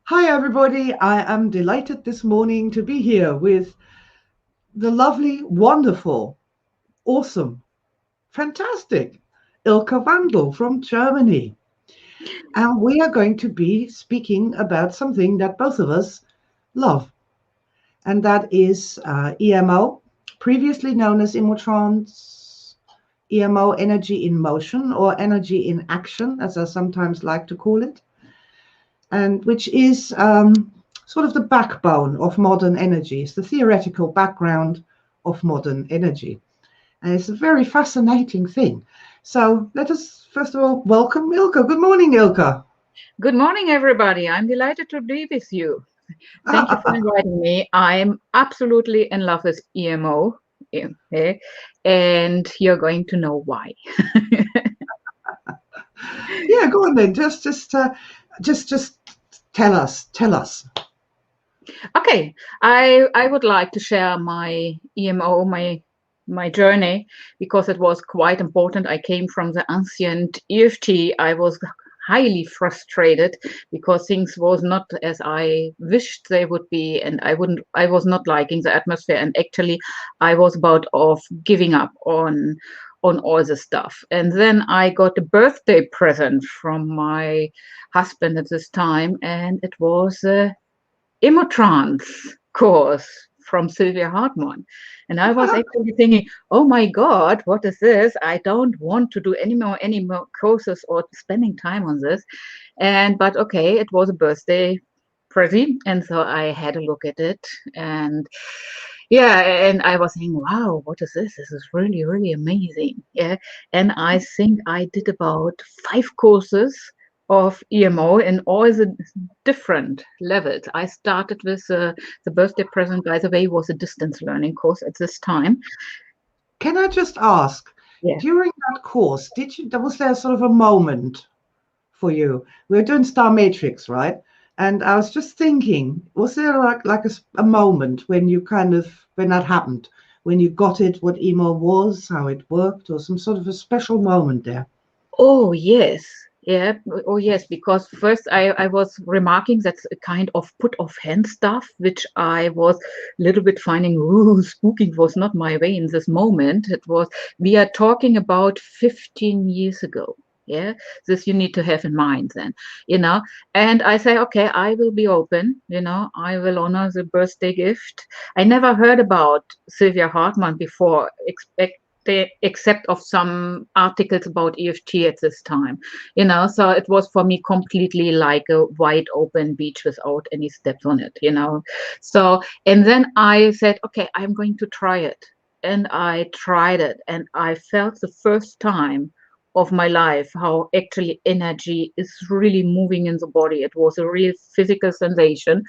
Hi, everybody. I am delighted this morning to be here with the lovely, wonderful, awesome, fantastic Ilka Wandel from Germany. And we are going to be speaking about something that both of us love, and that is EMO, previously known as Immotrans EMO Energy in Motion or Energy in Action, as I sometimes like to call it, and which is sort of the backbone of modern energy. It's the theoretical background of modern energy. And it's a very fascinating thing. So let us first of all welcome Ilka. Good morning, Ilka. Good morning, everybody. I'm delighted to be with you. Thank you for inviting me. I'm absolutely in love with EMO, okay, and you're going to know why. Yeah, go on then. Just tell us. Okay, I would like to share my EMO, my journey, because it was quite important. I came from the ancient EFT. I was highly frustrated because things was not as I wished they would be, and I was not liking the atmosphere, and actually I was about of giving up on all the stuff. And then I got a birthday present from my husband at this time, and it was a Emotrance course from Sylvia Hartmann. And I was actually thinking, oh my God, what is this? I don't want to do any more courses or spending time on this. But okay, it was a birthday present, and so I had a look at it. And yeah, and I was thinking, wow, what is this? This is really, really amazing. Yeah. And I think I did about 5 courses of EMO in all the different levels. I started with the birthday present, by the way, was a distance learning course at this time. Can I just ask, Yeah. during that course, was there sort of a moment for you? We were doing Star Matrix, right? And I was just thinking, was there like a moment when you when that happened, when you got it, what emo was, how it worked, or some sort of a special moment there? Oh, yes. Yeah. Oh, yes. Because first I was remarking that's a kind of put off hand stuff, which I was a little bit finding, ooh, spooky was not my way in this moment. We are talking about 15 years ago. Yeah. This you need to have in mind then, you know. And I say, okay, I will be open, I will honor the birthday gift. I never heard about Sylvia Hartmann before, except of some articles about EFT at this time, so it was for me completely like a wide open beach without any steps on it, so and then I said, okay, I'm going to try it, and I tried it, and I felt the first time of my life how actually energy is really moving in the body. It was a real physical sensation,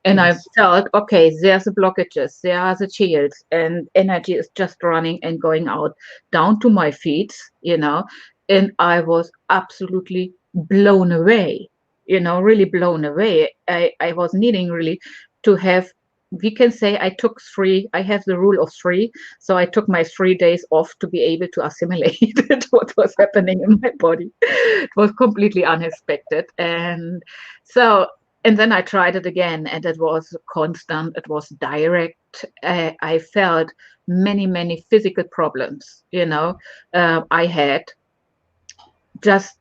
and I Yes. felt, okay, there's the blockages, there are the shields, and energy is just running and going out down to my feet, and I was absolutely blown away, really blown away. I was needing really to have, we can say I took three, I have the rule of three. So I took my 3 days off to be able to assimilate what was happening in my body. It was completely unexpected. And then I tried it again, and it was constant, it was direct. I felt many, many physical problems, I had just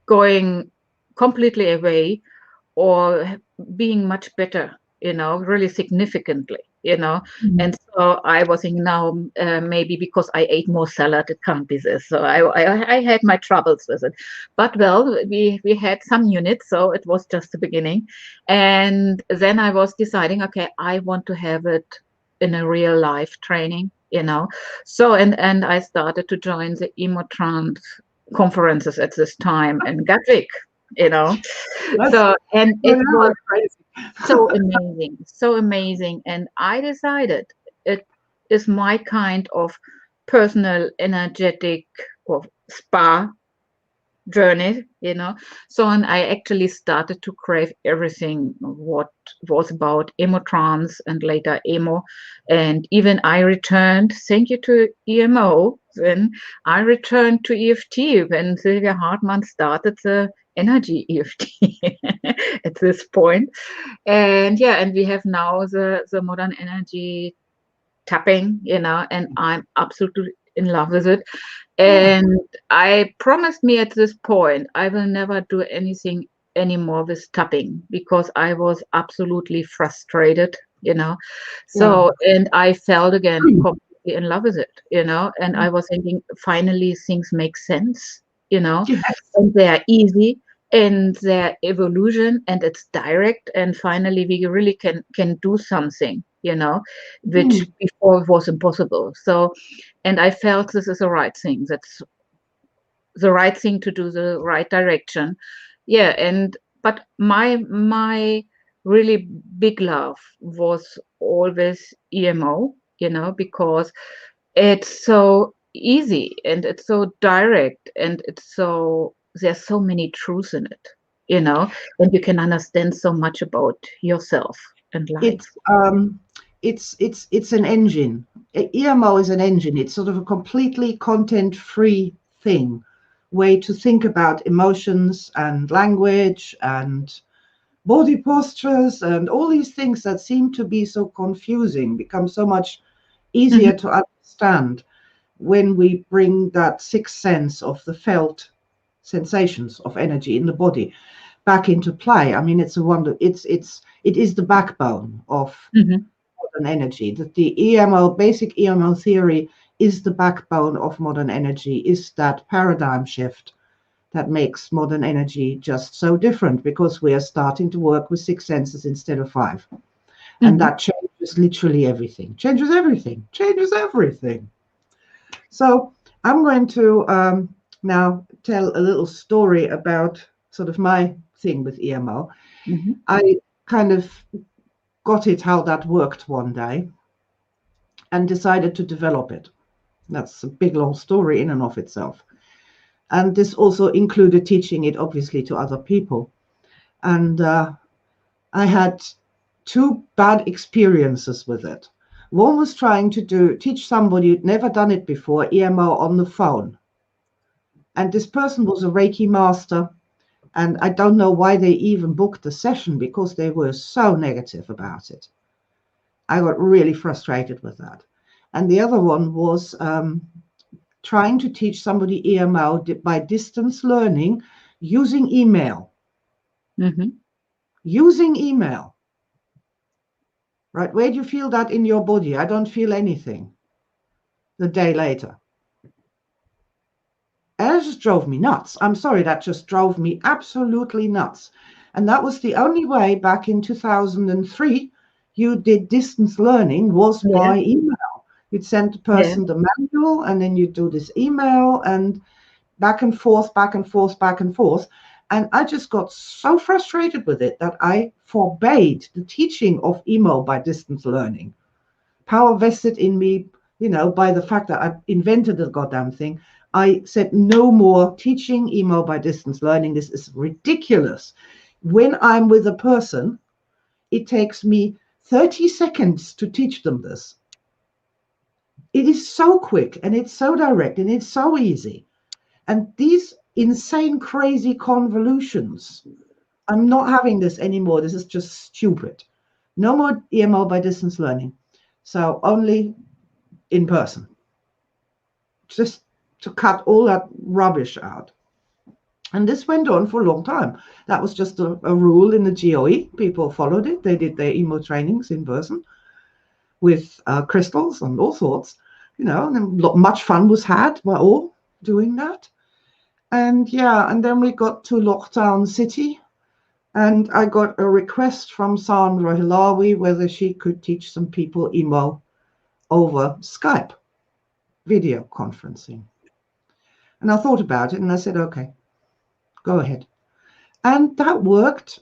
going completely away or being much better, really significantly, Mhm. And so I was thinking now, maybe because I ate more salad, it can't be this. So I had my troubles with it. But well, we had some units, so it was just the beginning. And then I was deciding, okay, I want to have it in a real life training, So and I started to join the Emotrans conferences at this time in Gatwick, you know. That's So, and I it know, was it's crazy. so amazing, so amazing. And I decided it is my kind of personal energetic or spa journey, So, and I actually started to crave everything what was about emotrance and later emo. And even I returned, thank you to EMO, then I returned to EFT when Sylvia Hartmann started the energy EFT at this point. And yeah, and we have now the modern energy tapping, and I'm absolutely in love with it. Yeah. And I promised me at this point I will never do anything anymore with tapping because I was absolutely frustrated, Yeah. So, and I felt again completely in love with it, and I was thinking finally things make sense, Yes. and they're easy and their evolution and it's direct and finally we really can do something, which Mm. before was impossible. So, and I felt this is the right thing. That's the right thing to do, the right direction. Yeah, and but my really big love was always EMO, because it's so easy and it's so direct and it's so there's so many truths in it, and you can understand so much about yourself and life. It's it's an engine. EMO is an engine. It's sort of a completely content-free thing, way to think about emotions and language and body postures and all these things that seem to be so confusing become so much Hmm. easier to understand when we bring that sixth sense of the felt sensations of energy in the body back into play. I mean, it's a wonder. It is the backbone of Hmm. modern energy. That the EMO, basic EMO theory, is the backbone of modern energy. Is that paradigm shift that makes modern energy just so different because we are starting to work with six senses instead of five, and Hmm. that changes literally everything. Changes everything. Changes everything. So I'm going to now tell a little story about sort of my thing with EMO. Hmm. I kind of got it how that worked one day and decided to develop it. That's a big long story in and of itself. And this also included teaching it obviously to other people. And I had two bad experiences with it. One was trying to teach somebody who'd never done it before EMO on the phone. And this person was a Reiki master. And I don't know why they even booked the session because they were so negative about it. I got really frustrated with that. And the other one was trying to teach somebody EMO by distance learning using email. Hmm. Using email, right? Where do you feel that in your body? I don't feel anything the day later. And it just drove me nuts. I'm sorry, that just drove me absolutely nuts. And that was the only way back in 2003 you did distance learning was Yeah, by email. You'd send the yeah. person the manual and then you'd do this email and back and forth, back and forth, back and forth. And I just got so frustrated with it that I forbade the teaching of EMO by distance learning. Power vested in me, by the fact that I invented the goddamn thing. I said no more teaching EMO by distance learning. This is ridiculous. When I'm with a person, it takes me 30 seconds to teach them this. It is so quick and it's so direct and it's so easy. And these insane, crazy convolutions, I'm not having this anymore. This is just stupid. No more EMO by distance learning. So only in person, just to cut all that rubbish out. And this went on for a long time. That was just a rule in the GOE. People followed it. They did their EMO trainings in person with crystals and all sorts, and much fun was had by all doing that. And yeah, and then we got to Lockdown City, and I got a request from Sandra Hilawi whether she could teach some people EMO over Skype video conferencing. And I thought about it and I said, okay, go ahead. And that worked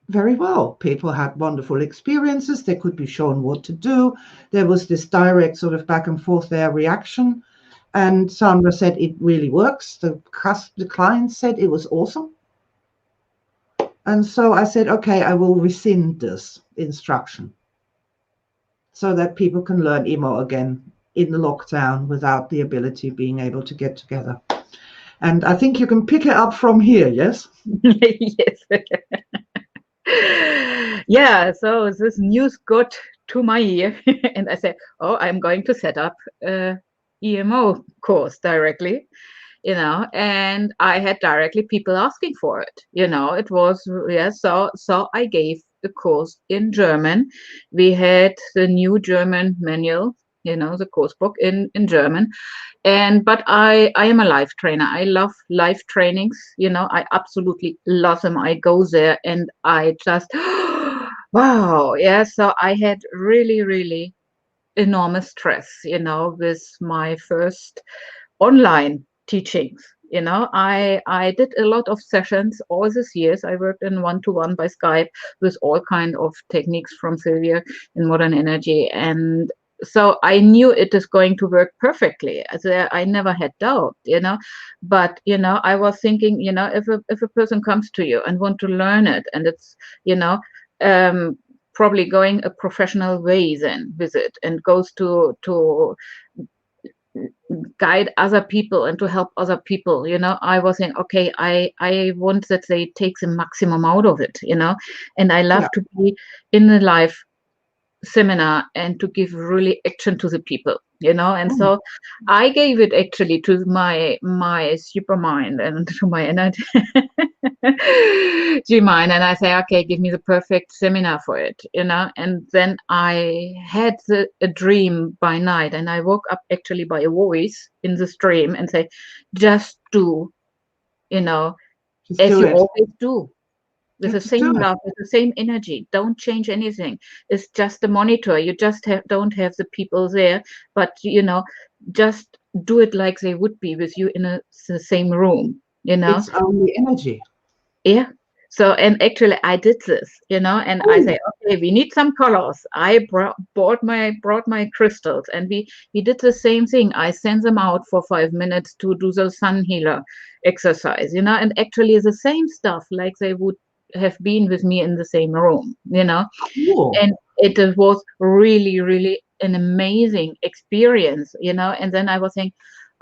very well. People had wonderful experiences. They could be shown what to do. There was this direct sort of back and forth there reaction. And Sandra said it really works. The client said it was awesome. And so I said, okay, I will rescind this instruction so that people can learn emo again in the lockdown without the ability of being able to get together. And I think you can pick it up from here, yes? Yes. Yeah, so this news got to my ear, and I said, "Oh, I'm going to set up a EMO course directly." And I had directly people asking for it. It was, yeah. So I gave the course in German. We had the new German manual, the course book in German. But I am a life trainer. I love life trainings. I absolutely love them. I go there and I just wow, yeah. So I had really, really enormous stress, with my first online teachings. I did a lot of sessions all these years. I worked in one-to-one by Skype with all kind of techniques from Sylvia in modern energy, and so I knew it is going to work perfectly. I never had doubt, but I was thinking, if a person comes to you and want to learn it, and it's um, probably going a professional way then with it, and goes to guide other people and to help other people. I was saying, okay, I want that they take the maximum out of it. And I love Yeah. to be in the live seminar and to give really action to the people. And Mm. so I gave it actually to my super mind and to my energy mind, and I say, okay, give me the perfect seminar for it. And then I had a dream by night, and I woke up actually by a voice in this dream and say, just do, you know Just as do you it. always do, with Yeah, the just do same it. love, with the same energy. Don't change anything. It's just a monitor. You just don't have the people there, but just do it like they would be with you in the same room. It's only energy. Yeah. So, and actually, I did this, and I Oh, say, okay, we need some colors. I brought my crystals, and we did the same thing. I sent them out for 5 minutes to do the sun healer exercise, and actually the same stuff like they would have been with me in the same room, cool. and it was really, really an amazing experience, and then I was saying,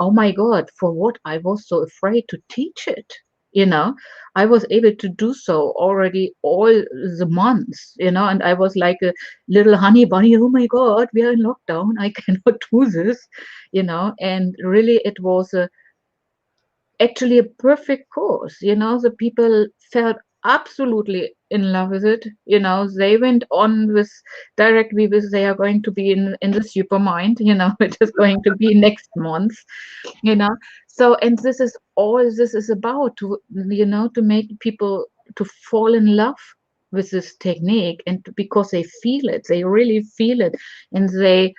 oh my God, for what I was so afraid to teach it, you know I was able to do so already all the months, and I was like a little honey bunny. Oh my God, we are in lockdown, I cannot do this, and really it was actually a perfect course. The people felt absolutely in love with it. They went on with directly with they are going to be in the supermind, it is going to be next month, you know so, and this is all this is about, to make people to fall in love with this technique, and because they feel it, they really feel it, and they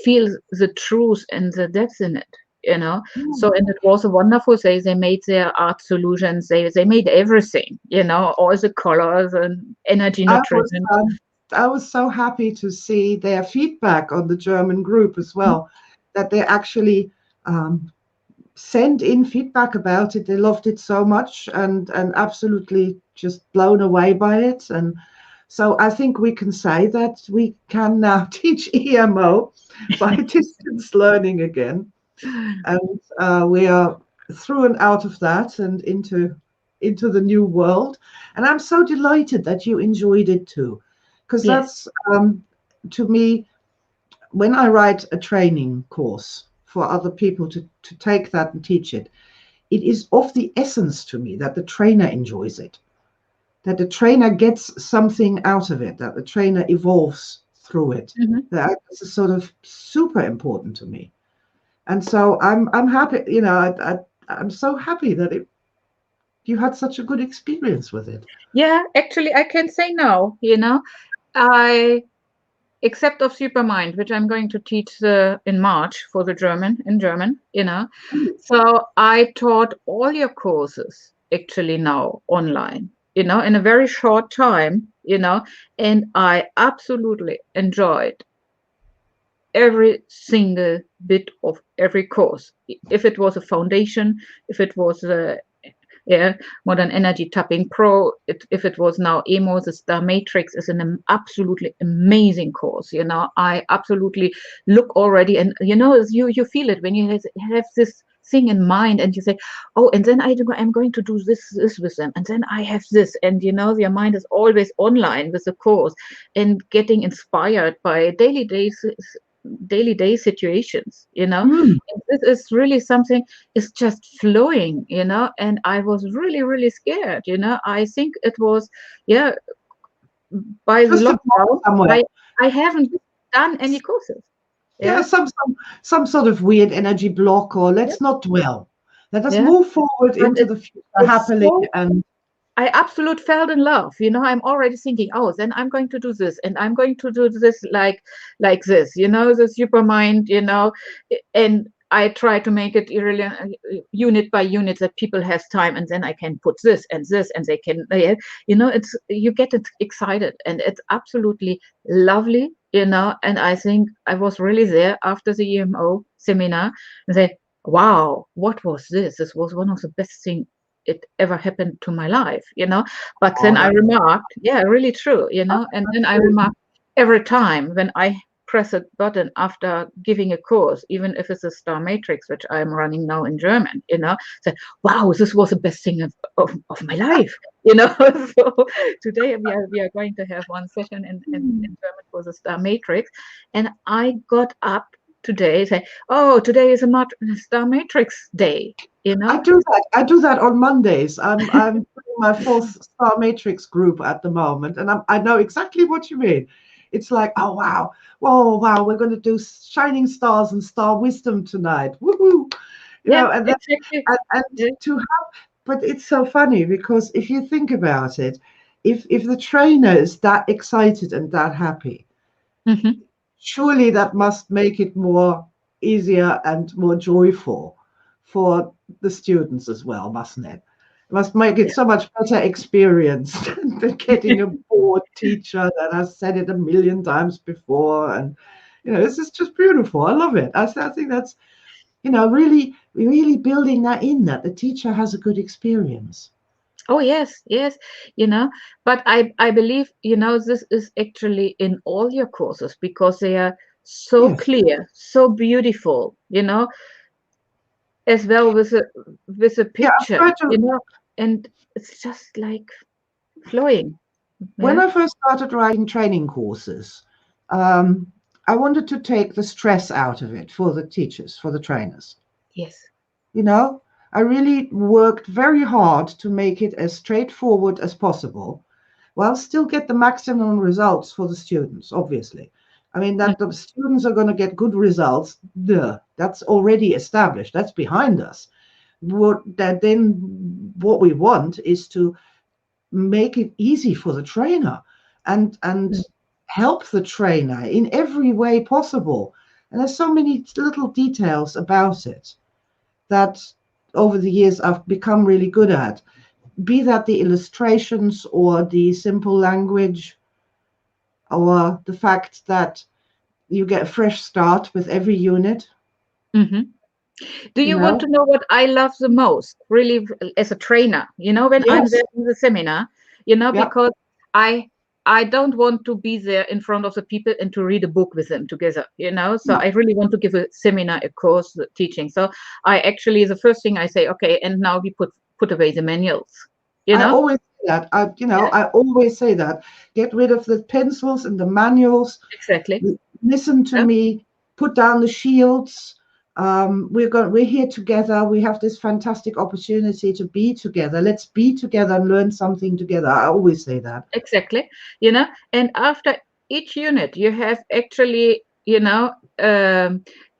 feel the truth and the depth in it, Yeah. so, and it was a wonderful day. They made their art solutions, they made everything, all the colors and energy I was nutrition. um, I was so happy to see their feedback on the German group as well, that they actually um, sent in feedback about it. They loved it so much and absolutely just blown away by it. And so I think we can say that we can now teach EMO by distance learning again, and we are through and out of that and into the new world. And I'm so delighted that you enjoyed it too, because Yes. that's to me, when I write a training course for other people to take that and teach it, it is of the essence to me that the trainer enjoys it, that the trainer gets something out of it, that the trainer evolves through it. Mhm. That is sort of super important to me. And so I'm happy, I'm so happy that you had such a good experience with it. Yeah, actually, I can say no. I except of Supermind, which I'm going to teach in March for the German in German. So I taught all your courses actually now online. In a very short time. And I absolutely enjoyed every single bit of every course. If it was a foundation, if it was a yeah, Modern Energy Tapping Pro, if it was now EMO, the Star Matrix is an absolutely amazing course. I absolutely look already, and you feel it when you have this thing in mind, and you say, oh, and then I'm going to do this with them, and then I have this, and your mind is always online with the course and getting inspired by daily day situations. Mm. And this is really something is just flowing, and I was really, really scared. I think it was, yeah, by the Just a block lockdown, somewhere. I haven't done any courses. Yeah, Yeah, some sort of weird energy block, or yeah, let's not dwell. Let us yeah. move forward But into the future it's happily. so And I absolutely fell in love. I'm already thinking, oh, then I'm going to do this, and I'm going to do this like this, the super mind, and I try to make it really unit by unit that people has time, and then I can put this, and they can, it's you get it excited, and it's absolutely lovely, and I think I was really there after the EMO seminar and say, wow, what was this? This was one of the best things it ever happened to my life. But then oh, I that's remarked, yeah, really true, and then I good. remarked every time when I press a button after giving a course, even if it's a Star Matrix, which I'm running now in German, say, wow, this was the best thing of my life, So today we are going to have one session in German for the Star Matrix, and I got up today say, oh, today is a Star Matrix day, I do that. I do that on Mondays. I'm doing my fourth Star Matrix group at the moment, and I know exactly what you mean. It's like, oh wow, whoa, wow, we're going to do shining stars and star wisdom tonight. Woohoo! Yeah, And then exactly. and Yeah. to have, but it's so funny because if you think about it, if the trainer is that excited and that happy, Hmm. surely that must make it more easier and more joyful for the students as well, mustn't it? It must make it Yeah. so much better experience than getting a bored teacher that has said it a million times before. And this is just beautiful. I love it. I think that's really, really building that in, that the teacher has a good experience. Oh yes, yes, but I believe, this is actually in all your courses because they are so Yes. clear, so beautiful, as well with a Yeah, I've picture, tried to. and it's just like flowing. When Yeah. I first started writing training courses, um, I wanted to take the stress out of it for the teachers, for the trainers. Yes. You know, I really worked very hard to make it as straightforward as possible, while still get the maximum results for the students, obviously. I mean, Mm. that the students are going to get good results, duh, that's already established, that's behind us. What we want is to make it easy for the trainer and Mm. help the trainer in every way possible. And there's so many little details about it that over the years I've become really good at, be that the illustrations or the simple language or the fact that you get a fresh start with every unit, Hmm. Do you you want know? to know what I love the most, really, as a trainer? When I'm Yes. there in the seminar, Yeah. because I I don't want to be there in front of the people and to read a book with them together, So No. I really want to give a seminar, a course, teaching. So I actually, the first thing I say, okay, and now we put away the manuals, you I know? always say that. Yeah, I always say that. Get rid of the pencils and the manuals. exactly. Listen to Yeah, me. Put down the shields. We're here together. We have this fantastic opportunity to be together. Let's be together and learn something together. I always say that. exactly. And after each unit, you have actually,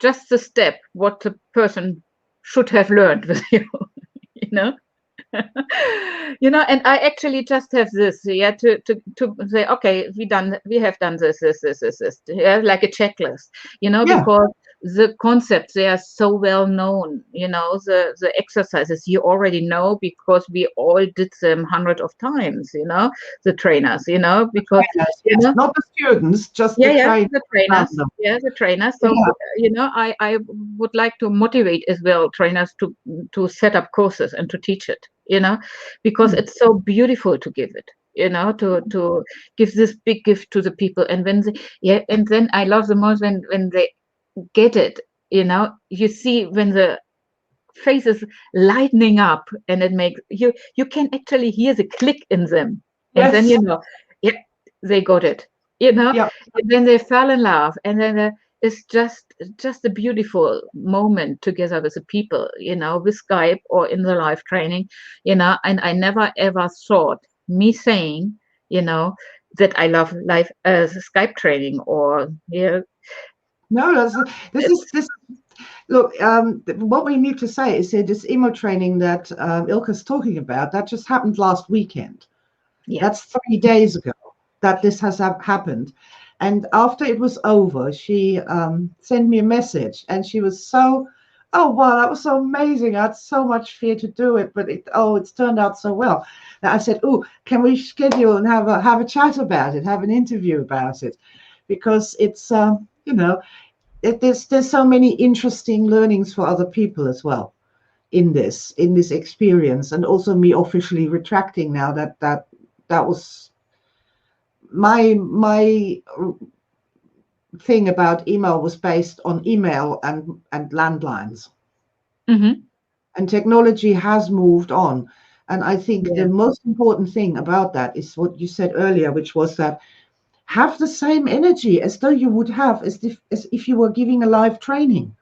just the step what the person should have learned with you, you know? And I actually just have this, yeah, to say, okay, we have done this, yeah, like a checklist, Yeah. because the concepts, they are so well known, the exercises you already know because we all did them hundreds of times, the trainers, because, Trainers, yes, not the students, just the yeah, trainers the around trainers. them. Yeah, the trainers. So, Yeah. I would like to motivate as well trainers to set up courses and to teach it, because Mm. it's so beautiful to give it, to give this big gift to the people. And when they, yeah, and then I love the most when they get it, you see when the face is lightening up, and it makes you can actually hear the click in them, and then Yes. yeah, they got it, you know Yeah. and then they fell in love, and then it's just a beautiful moment together with the people, with Skype or in the live training, and I never ever thought me saying, you know that I love live Skype training, or No, this is it's this. Look, what we need to say is that this emo training that Ilka's talking about, that just happened last weekend. yeah. That's 3 days ago that this has happened. And after it was over, she sent me a message, and she was so, oh wow, that was so amazing. I had so much fear to do it, but it's turned out so well. And I said, oh, can we schedule and have a chat about it, have an interview about it, because it's you know there's so many interesting learnings for other people as well in this experience, and also me officially retracting now that was my thing about email was based on email and landlines, Hmm. and technology has moved on. And I think Yeah. the most important thing about that is what you said earlier, which was that have the same energy as though you would have as if you were giving a live training.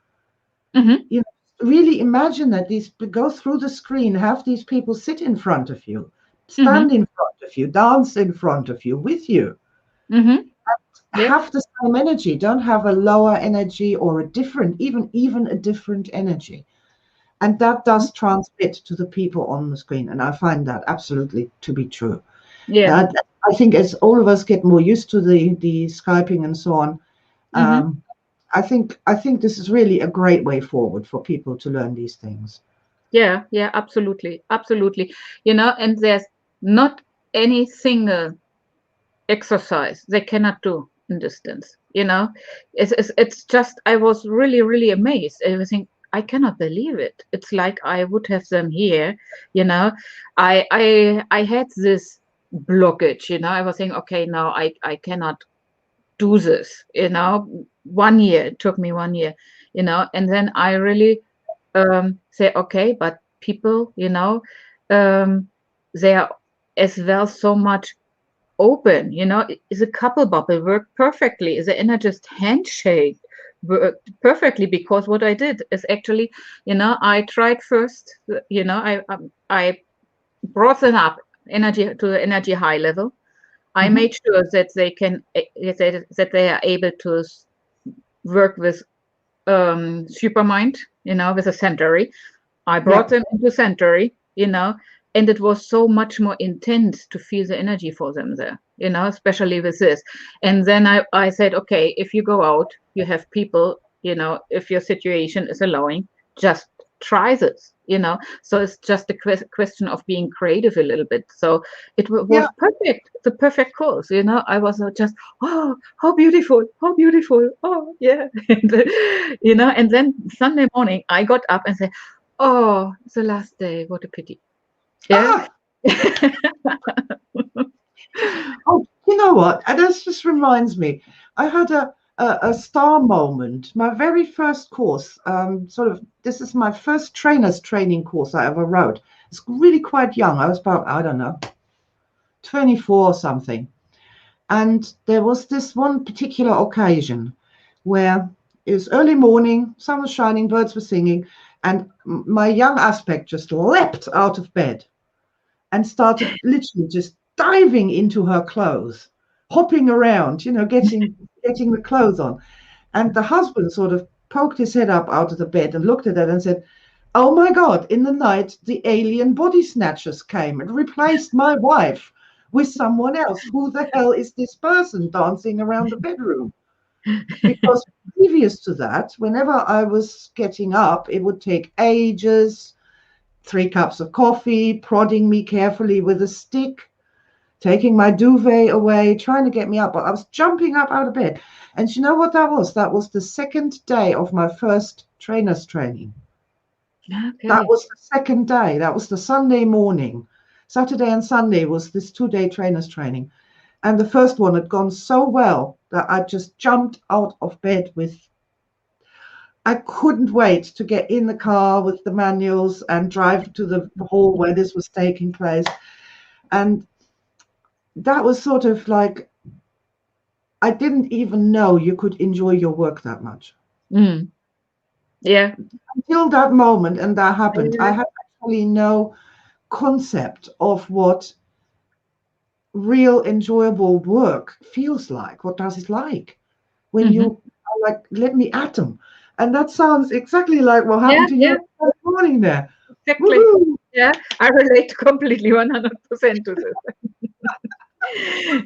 Hmm. You really imagine that these go through the screen, have these people sit in front of you, Hmm. stand in front of you, dance in front of you, with you. Hmm. Yeah. Have the same energy. Don't have a lower energy or a different, even a different energy. And that does transmit to the people on the screen. And I find that absolutely to be true. Yeah. Uh, I think as all of us get more used to the Skyping and so on, Hmm. um, I think this is really a great way forward for people to learn these things. Yeah, yeah, absolutely, absolutely. And there's not any single exercise they cannot do in distance. It's just I was really, really amazed. I was thinking, I cannot believe it. It's like I would have them here. You know, I had this blockage. I was saying, okay, now I cannot do this. 1 year, it took me 1 year. And then I really say, okay, but people, um, they are as well so much open. Is a couple bubble work perfectly? Is the inner just handshake worked perfectly? Because what I did is actually, I tried first. I brought them up energy to the energy high level. I Hmm. made sure that they can that they are able to work with supermind, with a century. I Yeah. brought them into Centauri, and it was so much more intense to feel the energy for them there, especially with this. And then I said, okay, if you go out, you have people, if your situation is allowing, just try this, So it's just a question of being creative a little bit. So it was Yeah. perfect, the perfect course, I was just, oh, how beautiful, oh, yeah. And then Sunday morning, I got up and said, oh, the last day. What a pity. Yeah. Ah, oh, you know what? And this just reminds me, I had a star moment. My very first course, this is my first trainer's training course I ever wrote. It's really quite young. I was about, I don't know, 24 or something. And there was this one particular occasion where it was early morning, sun was shining, birds were singing, and my young aspect just leapt out of bed and started literally just diving into her clothes, hopping around, getting the clothes on. And the husband sort of poked his head up out of the bed and looked at it and said, "Oh my God, in the night, the alien body snatchers came and replaced my wife with someone else. Who the hell is this person dancing around the bedroom?" because previous to that, whenever I was getting up, it would take ages, 3 cups of coffee, prodding me carefully with a stick, taking my duvet away, trying to get me up. But I was jumping up out of bed. And you know what that was? That was the second day of my first trainer's training. That Okay. was the second day. That was the Sunday morning. Saturday and Sunday was this 2-day trainer's training. And the first one had gone so well that I just jumped out of bed with, I couldn't wait to get in the car with the manuals and drive to the hall where this was taking place. And that was sort of like, I didn't even know you could enjoy your work that much. Mm. Yeah. Until that moment, and that happened, I Yeah. had actually no concept of what real enjoyable work feels like. What does it like when Hmm. you are like, let me at them? And that sounds exactly like what Yeah. happened to you Yeah. this morning there. Exactly. Woohoo! Yeah. I relate completely 100% to this.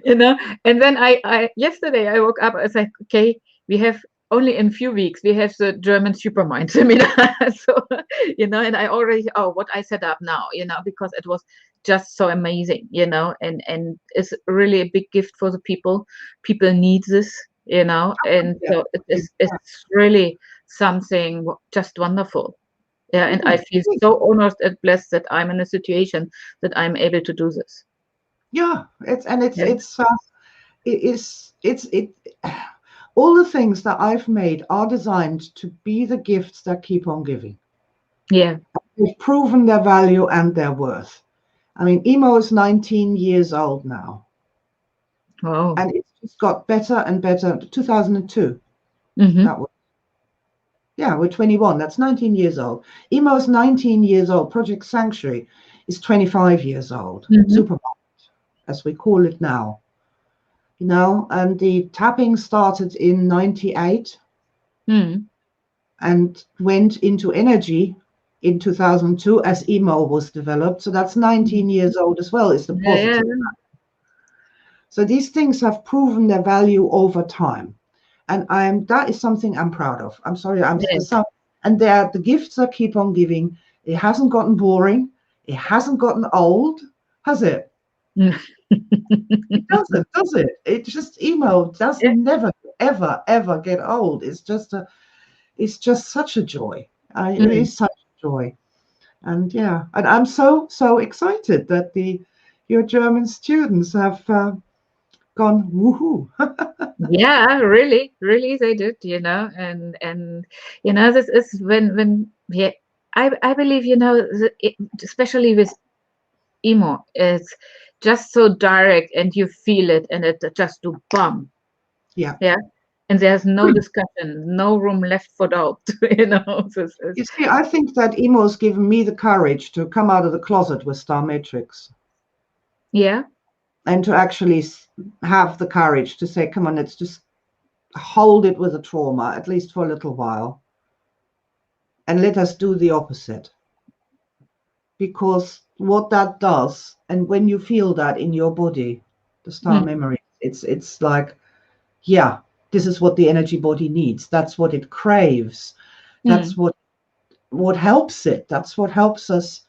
You know, and then yesterday I woke up, I was like, okay, we have only in few weeks we have the German supermind seminar. So, and I already, oh, what I set up now, because it was just so amazing, and it's really a big gift for the people need this, and Yeah. so it's really something just wonderful. Yeah, and I Mhm. feel so honored and blessed that I'm in a situation that I'm able to do this. Yeah, it's and Yeah. it is it all the things that I've made are designed to be the gifts that keep on giving. Yeah. They've proven their value and their worth. I mean, EMO is 19 years old now, Wow. and it's just got better and better. 2002, Mhm. that was, yeah, we're 21. That's 19 years old. EMO is 19 years old. Project Sanctuary is 25 years old. Mhm. Super, as we call it now. And the tapping started in 98 Mhm. and went into energy in 2002 as EMO was developed. So that's Mhm. 19 years old as well, is the Yeah, yeah, positive. So these things have proven their value over time. And that is something I'm proud of. I'm sorry, yeah. and they're the gifts that keep on giving. It hasn't gotten boring. It hasn't gotten old, has it? Mm. It doesn't, does it? It just emo does Yeah. never, ever, ever get old. It's just such a joy. It Mm. is such a joy. And yeah, and I'm so excited that your German students have gone woohoo. Yeah, really, really they did, and this is when yeah, I believe, especially with emo, it's just so direct and you feel it and it just do bum. Yeah. Yeah. And there's no discussion, no room left for doubt, this is You see, I think that emo's given me the courage to come out of the closet with Star Matrix yeah. and to actually have the courage to say, come on, let's just hold it with the trauma, at least for a little while, and let us do the opposite. Because what that does, and when you feel that in your body, the star Mm. memory, it's like, yeah, this is what the energy body needs. That's what it craves. That's Mm. what helps it. That's what helps us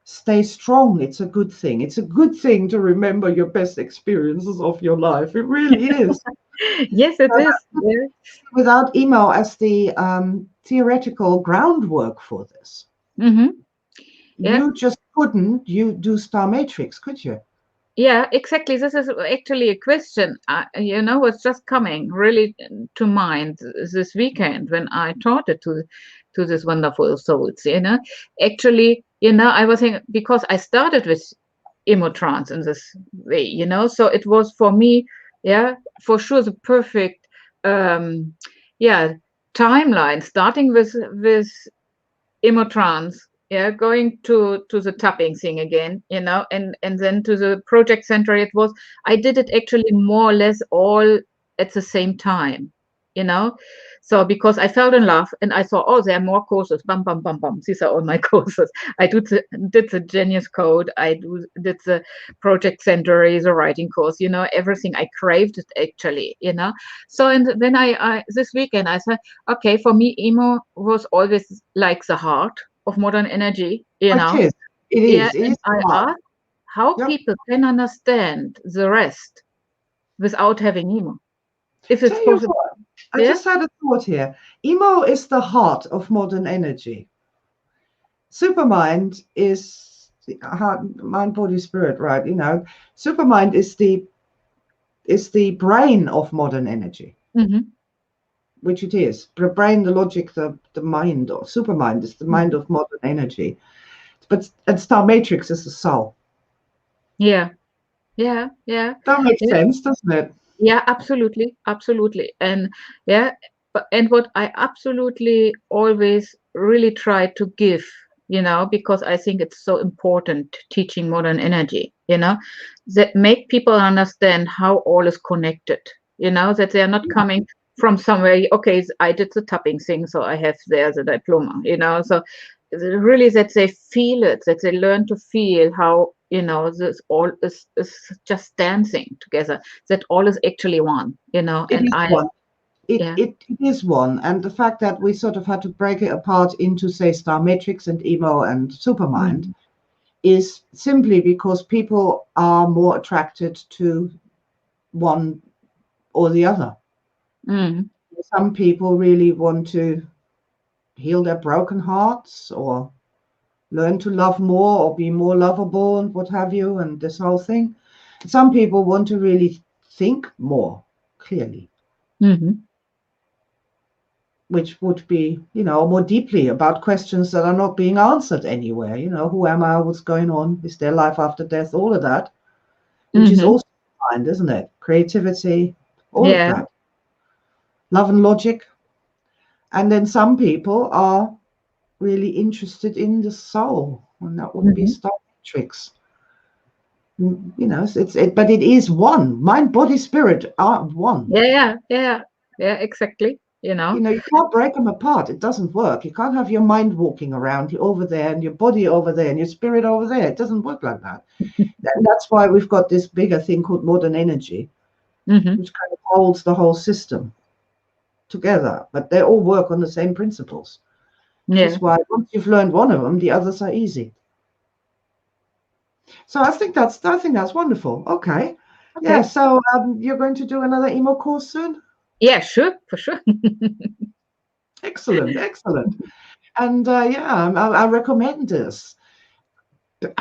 stay strong. It's a good thing. It's a good thing to remember your best experiences of your life. It really is. Yes, it So is. Yeah. without emo as the theoretical groundwork for this, Hmm. Yeah. you just couldn't you do Star Matrix, could you? Yeah, exactly. This is actually a question, what's just coming really to mind this weekend when I taught it to this wonderful souls. Actually, I was thinking because I started with emotrance in this way, so it was for me, yeah, for sure the perfect, um, yeah, timeline starting with emotrance, yeah, going to the tapping thing again, and then to the project center. I did it actually more or less all at the same time. So because I fell in love and I saw, oh, there are more courses, bum, bum, bum, bum. These are all my courses. I did the Genius Code. Did the Project Century, the writing course, everything. I craved it actually. So, and then I this weekend I said, okay, for me, emo was always like the heart of modern energy, It is. It Yeah, is. It and is I smart. asked how Yep. people can understand the rest without having emo, if it's Tell you possible. what, I Yeah. just had a thought here. Emo is the heart of modern energy. Supermind is the heart, mind, body, spirit, right? Supermind is the brain of modern energy, Mm-hmm. which it is. The brain, the logic, the mind, or supermind is the mind Mm-hmm. of modern energy. But and Star Matrix is the soul. Yeah. Yeah. Yeah. That makes Yeah. sense, doesn't it? Yeah. Absolutely. Absolutely. And yeah. And what I absolutely always really try to give, because I think it's so important teaching modern energy, that make people understand how all is connected, that they are not coming from somewhere. Okay, I did the tapping thing, so I have there the diploma, so really that they feel it, that they learn to feel how, this all is just dancing together, that all is actually one, It and is I, one. It, yeah. it, it is one. And the fact that we sort of had to break it apart into, say, Star Matrix and Emo and Supermind Mm, is simply because people are more attracted to one or the other. mm, Some people really want to heal their broken hearts or learn to love more or be more lovable and what have you, and this whole thing. Some people want to really think more clearly, mm-hmm. which would be, more deeply about questions that are not being answered anywhere. Who am I? What's going on? Is there life after death? All of that, which is Mm-hmm. also mind, isn't it? Creativity, all of Yeah. that, love and logic. And then some people are really interested in the soul, and that would be Mm-hmm. Star Matrix. But it is one. Mind, body, spirit are one. Yeah, yeah, yeah, yeah, exactly. You can't break them apart. It doesn't work. You can't have your mind walking around over there and your body over there and your spirit over there. It doesn't work like that. And that's why we've got this bigger thing called modern energy, Mm-hmm. which kind of holds the whole system together. But they all work on the same principles, which Yeah. is why once you've learned one of them, the others are easy. So I think that's wonderful. Okay. Yeah. Okay. So you're going to do another emo course soon? Yeah, sure, for sure. Excellent. Excellent. And yeah, I recommend this.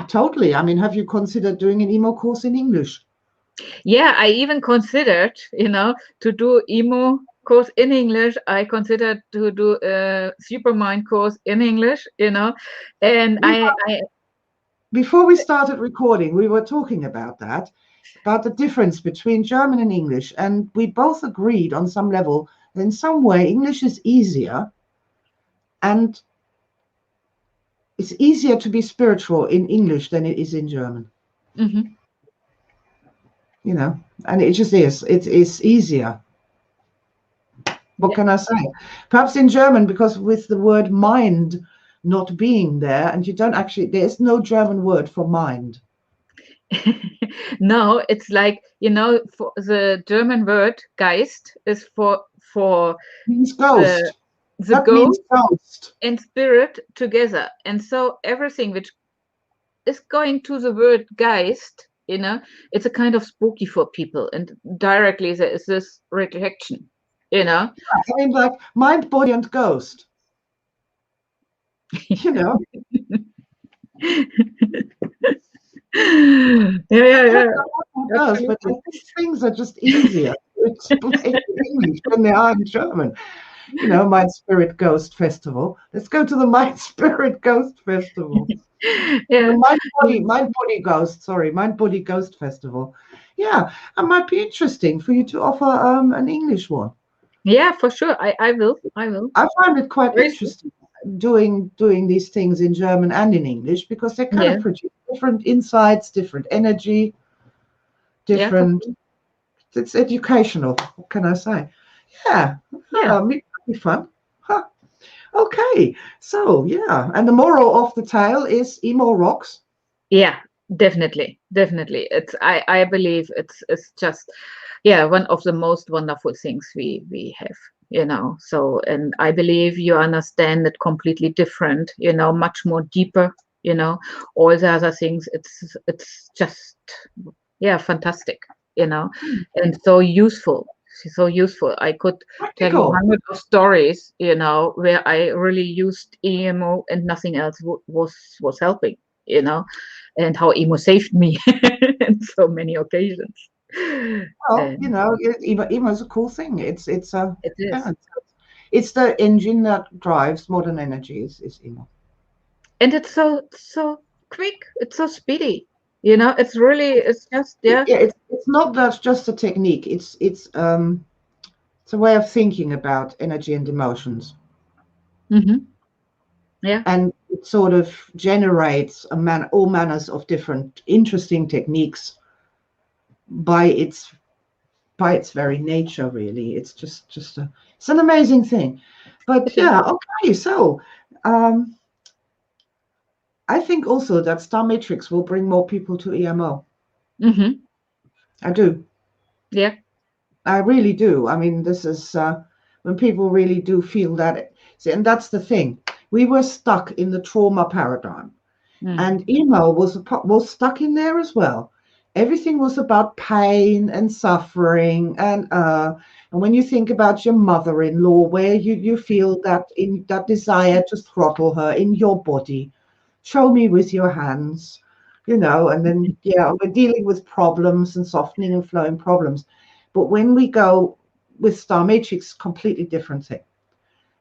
Totally. I mean, have you considered doing an emo course in English? Yeah, I even considered, to do EMO course in English. I considered to do a Supermind course in English, and We Before we started recording, we were talking about that, about the difference between German and English, and we both agreed on some level that in some way English is easier, and it's easier to be spiritual in English than it is in German. Mhm. And it just is. It's easier. What Yeah. can I say? Perhaps in German, because with the word mind not being there, and you don't actually, there's no German word for mind. No, it's like, for the German word Geist is for It means the ghost. the That means ghost ghost. and spirit together. And so everything which is going to the word Geist, it's a kind of spooky for people. And directly there is this rejection, you know. I mean, like mind, body, and ghost. You know, Yeah, I yeah, don't yeah, know what that does, but absolutely. these things are just easier to explain in English than they are in German. Mind, spirit, ghost festival. Let's go to the Mind, spirit, ghost festival. The Yeah. mind, body, ghost. Sorry, mind, body, ghost festival. Yeah, it might be interesting for you to offer an English one. Yeah, for sure. I will. I will. I find it quite Very soon. interesting doing these things in German and in English because they kind Yeah. of produce different insights, different energy, Yeah, for different. sure. It's educational. What can I say? Yeah, Yeah. that'd be fun. Huh. Okay, so yeah, and the moral of the tale is emo rocks. Yeah, definitely, definitely. I believe it's just yeah, one of the most wonderful things we have, you know. So and I believe you understand it completely different, you know, much more deeper, you know, all the other things. It's just yeah, fantastic, you know, Hmm, and so useful. So useful. I could tell you practical. hundreds of stories, you know, where I really used EMO and nothing else was helping, you know, and how emo saved me in so many occasions. Well, And emo is a cool thing. It's a it yeah, is. it's the engine that drives modern energy. Is emo. And it's so quick, it's so speedy. You know, it's really it's just yeah. Yeah, it's not that just a technique. It's a way of thinking about energy and emotions, Hmm. Yeah. and it sort of generates all manners of different interesting techniques by its very nature. Really, it's an amazing thing. It But is. yeah, okay. So um, I think also that Star Matrix will bring more people to EMO. Hmm. I do. Yeah. I really do. I mean, this is when people really do feel that. See, and that's the thing. We were stuck in the trauma paradigm, Mm. and emo was stuck in there as well. Everything was about pain and suffering, and when you think about your mother-in-law, where you feel that in that desire to throttle her in your body, show me with your hands, and then yeah, we're dealing with problems and softening and flowing problems. But when we go with Star Matrix, completely different thing.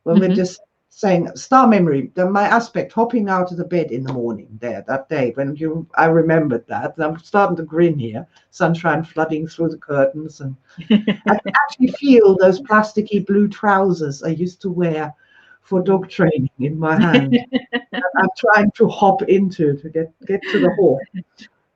When we're Hmm. just saying star memory, my aspect hopping out of the bed in the morning there that day when I remembered that, and I'm starting to grin here, sunshine flooding through the curtains, and I can actually feel those plasticky blue trousers I used to wear for dog training in my hand. I'm trying to hop into to get to the hall.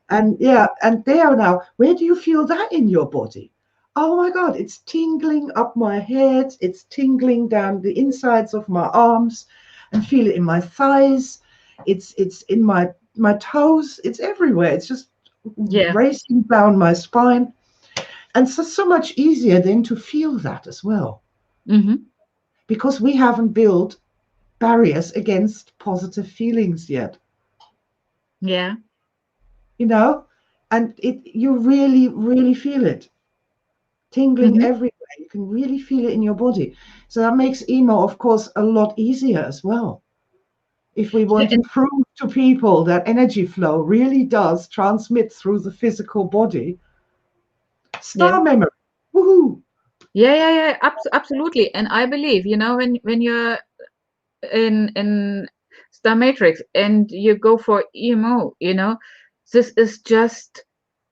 And yeah, and there now, where do you feel that in your body? Oh my God, it's tingling up my head, it's tingling down the insides of my arms, and feel it in my thighs, it's in my toes, it's everywhere. It's just Yeah. racing down my spine. And so much easier then to feel that as well, Hmm. because we haven't built barriers against positive feelings yet, Yeah. you know? And you really, really feel it tingling Hmm. everywhere. You can really feel it in your body. So that makes emo, of course, a lot easier as well. If we Yeah. want to prove to people that energy flow really does transmit through the physical body, Yeah. star memory. Woohoo! Yeah. Absolutely. And I believe, you know, when you're in Star Matrix and you go for EMO, you know, this is just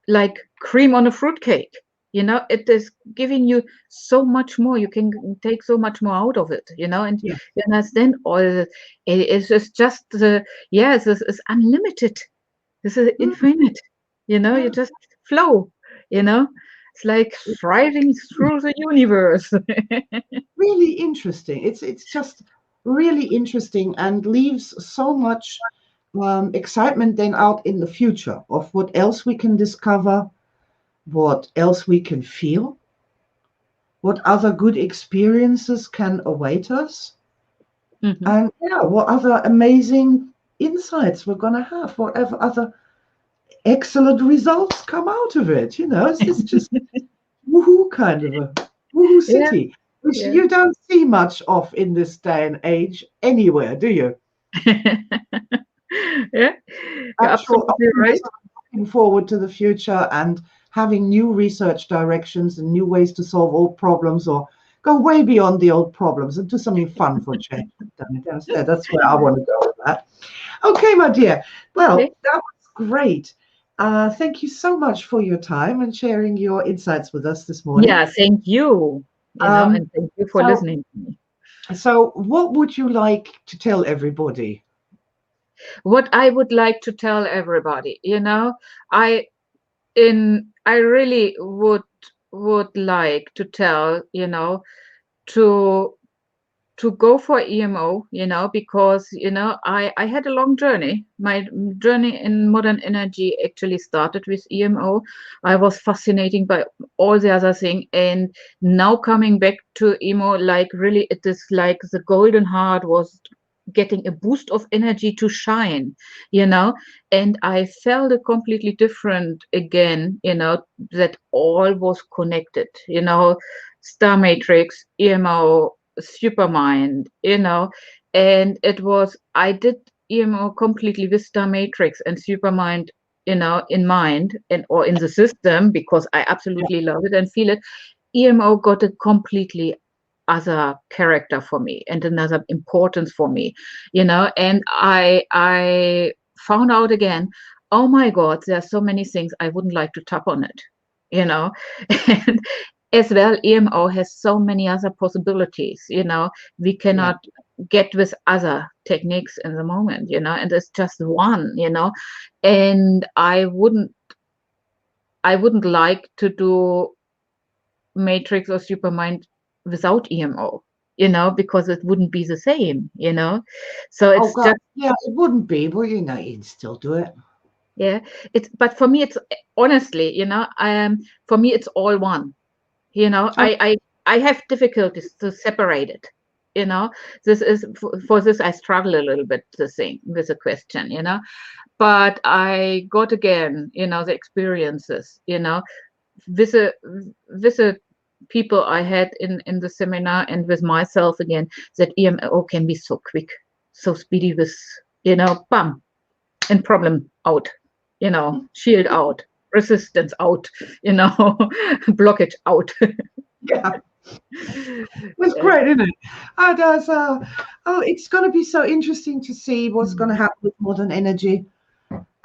like cream on a fruitcake. You know, it is giving you so much more. You can take so much more out of it, you know, and Yeah. you understand all it's just the yes, this is unlimited. This is Mm, infinite. You know, you yeah. just flow, you know. It's like driving through the universe. Really interesting. It's just really interesting and leaves so much excitement then out in the future of what else we can discover, what else we can feel, what other good experiences can await us, Hmm. and yeah, what other amazing insights we're going to have, whatever other excellent results come out of it. It's just woohoo kind of a woohoo Yeah, city, which yeah. you don't see much of in this day and age anywhere, do you? Yeah, you're Actual absolutely right. optimism, looking forward to the future and having new research directions and new ways to solve old problems or go way beyond the old problems and do something fun for a change. Damn it, that's where I want to go with that. Okay, my dear. Okay. Well, that was great. Thank you so much for your time and sharing your insights with us this morning. Yeah, thank you, you know, Um, and thank you for so, listening to me. so, what would you like to tell everybody? What I would like to tell everybody, you know, I I really would like to tell, you know, to go for EMO, because I had a long journey. My journey in modern energy actually started with EMO. I was fascinated by all the other thing, and now coming back to EMO, like really, it is like the golden heart was getting a boost of energy to shine, and I felt it completely different again, that all was connected, star matrix, EMO, Supermind, and I did EMO completely with Star Matrix and Supermind, in mind and or in the system, because I Yeah. absolutely love it and feel it. EMO got a completely other character for me and another importance for me, and I found out again, oh my God, there are so many things I wouldn't like to tap on it, you know, and as well, EMO has so many other possibilities, we Yeah. cannot get with other techniques in the moment, and it's just one, and I wouldn't like to do Matrix or Supermind without EMO, because it wouldn't be the same, So Oh it's God. just, Yeah, it wouldn't be, but you can still do it. yeah, but for me, it's honestly, for me, it's all one. you know Oh, i i I have difficulties to separate it, you know this is for this I struggle a little bit to think with the question, but I got again, the experiences, with the people I had in the seminar and with myself again, that EMO can be so quick, so speedy, with, bam, and problem out, shield out, resistance out, blockage out. yeah. It's Yeah. great, isn't it? Oh, does, it's going to be so interesting to see what's going to Mm. happen with modern energy.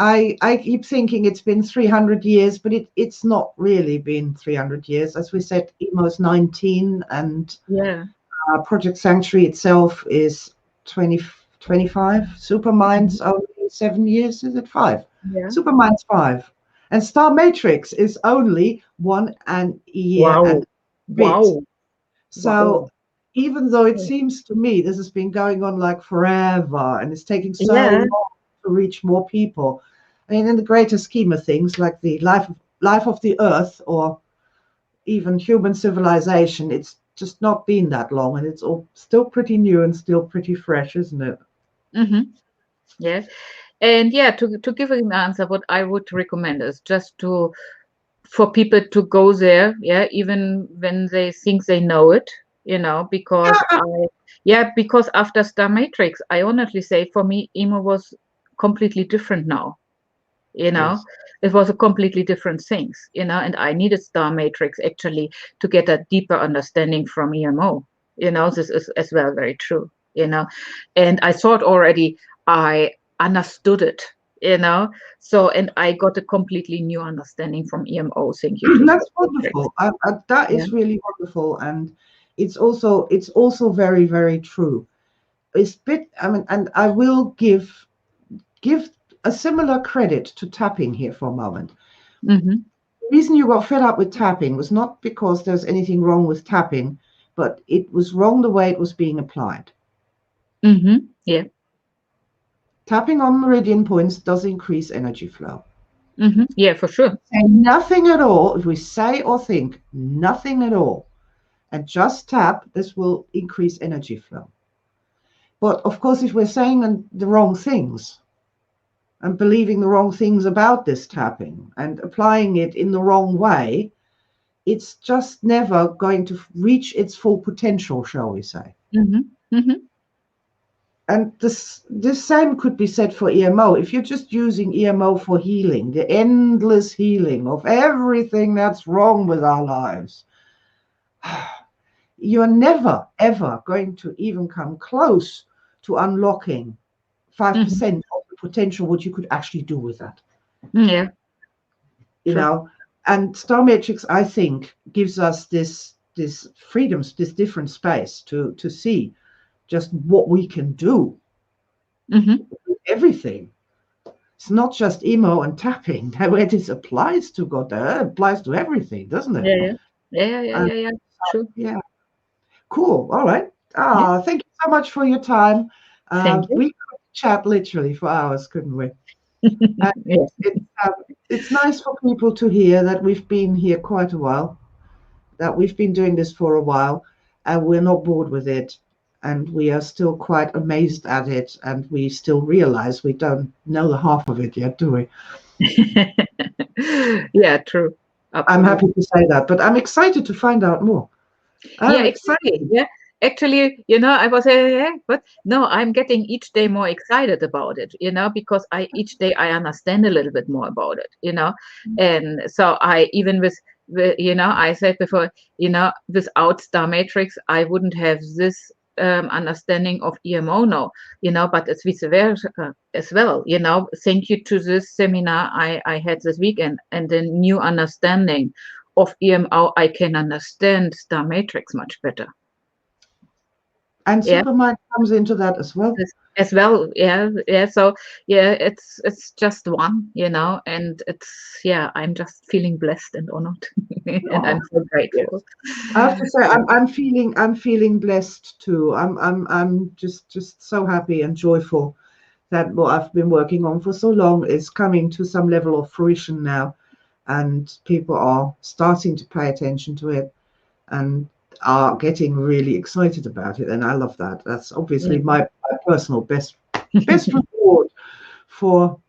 I keep thinking it's been 300 years, but it's not really been 300 years. As we said, EMO's 19, and Yeah. Project Sanctuary itself is 20, 25. Mhm. Supermind's only 7 years, is it 5? Yeah. Supermind's 5. And Star Matrix is only 1 year and Wow. a bit. Wow. So Wow. even though it Yeah. seems to me this has been going on like forever and it's taking so Yeah. long to reach more people, I mean, in the greater scheme of things, like the life of the Earth or even human civilization, it's just not been that long, and it's all still pretty new and still pretty fresh, isn't it? Hmm. Yes. And yeah, to give an answer, what I would recommend is just to for people to go there, yeah, even when they think they know it, because after Star Matrix, I honestly say, for me, emo was completely different now. you know Yes. it was a completely different things, and I needed Star Matrix actually to get a deeper understanding from EMO. This is as well very true, and I thought already I understood it, so, and I got a completely new understanding from EMO. Thank you to Star That's Matrix. wonderful. That Yeah. is really wonderful, and it's also very, very true. It's bit. I mean, and I will give a similar credit to tapping here for a moment. Mm-hmm. The reason you got fed up with tapping was not because there's anything wrong with tapping, but it was wrong the way it was being applied. Mm-hmm. Yeah. Tapping on meridian points does increase energy flow. Mm-hmm. Yeah, for sure. And nothing at all, if we say or think nothing at all, and just tap, this will increase energy flow. But of course, if we're saying the wrong things and believing the wrong things about this tapping and applying it in the wrong way, it's just never going to reach its full potential, shall we say. Mm-hmm. Mm-hmm. And this same could be said for EMO. If you're just using EMO for healing, the endless healing of everything that's wrong with our lives, you're never, ever going to even come close to unlocking Mm-hmm. 5% of the potential what you could actually do with that. Yeah, You true. know, and Star Matrix, I think, gives us this freedoms, this different space to see just what we can do Mm-hmm. with everything. It's not just emo and tapping. Where this applies to God, it applies to everything, doesn't it? Yeah, yeah. Yeah, yeah, yeah, And yeah, yeah. True. yeah. Cool. All right. Yeah. Thank you so much for your time. Thank you. We could chat literally for hours, couldn't we? And Yes. it's um, it's nice for people to hear that we've been here quite a while, that we've been doing this for a while, and we're not bored with it, and we are still quite amazed at it, and we still realize we don't know the half of it yet, do we? Yeah, true. I'm Absolutely. happy to say that, but I'm excited to find out more. Yeah, I'm exactly. excited. Yeah. Actually, I was but no, I'm getting each day more excited about it, because I each day I understand a little bit more about it, And so I even I said before, without Star Matrix, I wouldn't have this understanding of EMO now, but it's vice versa as well, Thank you to this seminar I had this weekend and the new understanding of EMO, I can understand Star Matrix much better. And Yeah, Supermind comes into that as well. as well. Yeah, yeah. So yeah, it's just one, and I'm just feeling blessed and honored, and I'm Oh, so yes. grateful. I have to say, I'm feeling blessed too. I'm just so happy and joyful that what I've been working on for so long is coming to some level of fruition now, and people are starting to pay attention to it and are getting really excited about it, and I love that. That's obviously Yeah. my personal best reward for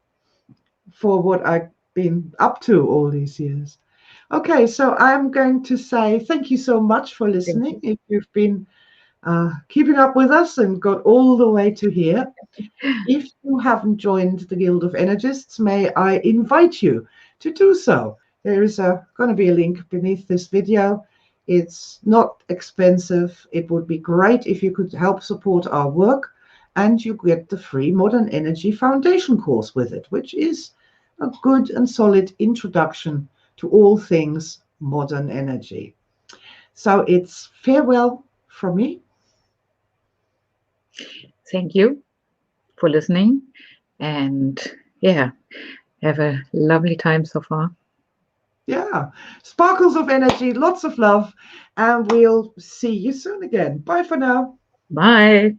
what I've been up to all these years. Okay, so I'm going to say thank you so much for Thank listening. you. If you've been keeping up with us and got all the way to here, if you haven't joined the Guild of Energists, may I invite you to do so. There is going to be a link beneath this video. It's not expensive. It would be great if you could help support our work, and you get the free Modern Energy Foundation course with it, which is a good and solid introduction to all things modern energy. So it's farewell from me. Thank you for listening, and yeah, have a lovely time so far. Yeah. Sparkles of energy, lots of love, and we'll see you soon again. Bye for now. Bye.